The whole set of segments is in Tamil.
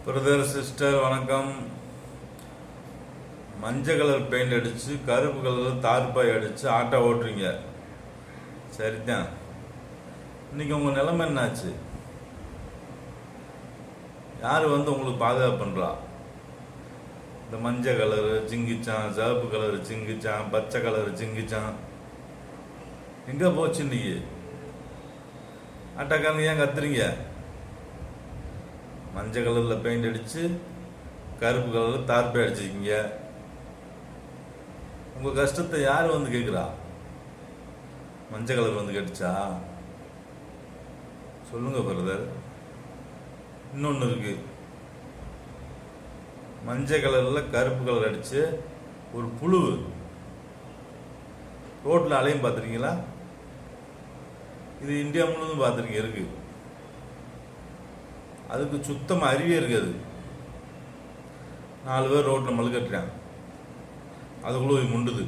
பிரதர் சிஸ்டர் வணக்கம். மஞ்சள் கலர் பெயிண்ட் அடித்து கருப்பு கலர் தார்பாய் அடித்து ஆட்டோ ஓட்டுறீங்க, சரிதான். இன்னைக்கு உங்கள் நிலைமை என்னாச்சு? யார் உங்களுக்கு பாதுகாப்பு பண்ணுறா? இந்த மஞ்சள் கலரு சிங்கிச்சான், சிவப்பு கலரு சிங்கிச்சான், பச்சை கலரு சிங்கிச்சான், எங்கே போச்சு இன்னைக்கு? ஆட்டோக்காரங்க ஏன் கத்துறீங்க? மஞ்சள் கலரில் பெயிண்ட் அடித்து கருப்பு கலரில் தார்பே அடிச்சிருக்கீங்க. உங்கள் கஷ்டத்தை யார் கேட்குறா? மஞ்சள் கலர் கேட்டுச்சா? சொல்லுங்க பிரதர். இன்னொன்று இருக்கு, மஞ்சள் கலரில் கருப்பு கலர் அடித்து ஒரு புழு ரோட்டில் அலையும் பார்த்துருக்கீங்களா? இது இந்தியா முழுவதும் பார்த்துருக்கீங்க இருக்கு. அதுக்கு சுத்தமாக அறிவே இருக்காது. 4 பேர் ரோட்டில் மழுக்கட்டுறான், அதுக்குள்ளே முண்டுது.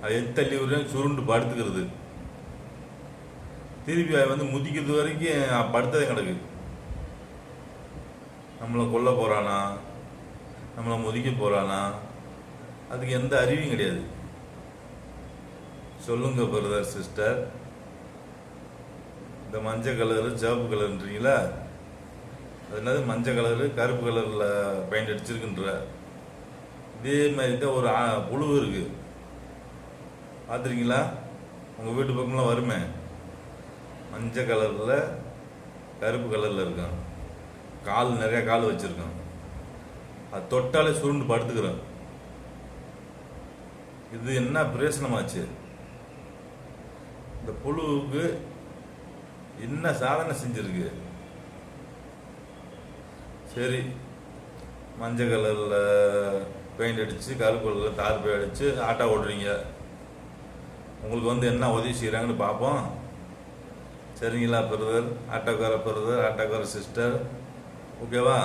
அது எத்தள்ளி வரையும் சுருண்டு படுத்துக்கிறது. திருப்பி முதிக்கிறது வரைக்கும் படுத்ததே கிடக்கு. நம்மளை கொல்ல போகிறானா, நம்மளை முதிக்க போகிறானா, அதுக்கு எந்த அறிவும் கிடையாது. சொல்லுங்க பிரதர் சிஸ்டர். இந்த மஞ்சள் கலரு சிவப்பு கலருன்றீங்களா? அது என்னது? மஞ்சள் கலரு கருப்பு கலரில் பெயிண்ட் அடிச்சிருக்குன்ற இதே மாதிரி தான் ஒரு புழு இருக்கு, பார்த்துருக்கீங்களா? உங்கள் வீட்டு பக்கம்லாம் வருமே, மஞ்சள் கலரில் கருப்பு கலரில் இருக்கான், கால் நிறையா கால் வச்சுருக்கான். அது தொட்டாலே சுருண்டு படுத்துக்கிறோம். இது என்ன பிரயோசனமாச்சு? இந்த புழுவுக்கு என்ன சாதனை செஞ்சிருக்கு? சரி, மஞ்சள் கலரில் பெயிண்ட் அடித்து கருப்பு கலரில் தார்பே அடித்து ஆட்டோ ஓடுறீங்க. உங்களுக்கு என்ன உதவி செய்கிறாங்கன்னு பார்ப்போம், சரிங்களா பிரதர்? ஆட்டோக்கார பிரதர், ஆட்டோக்கார சிஸ்டர், ஓகேவா?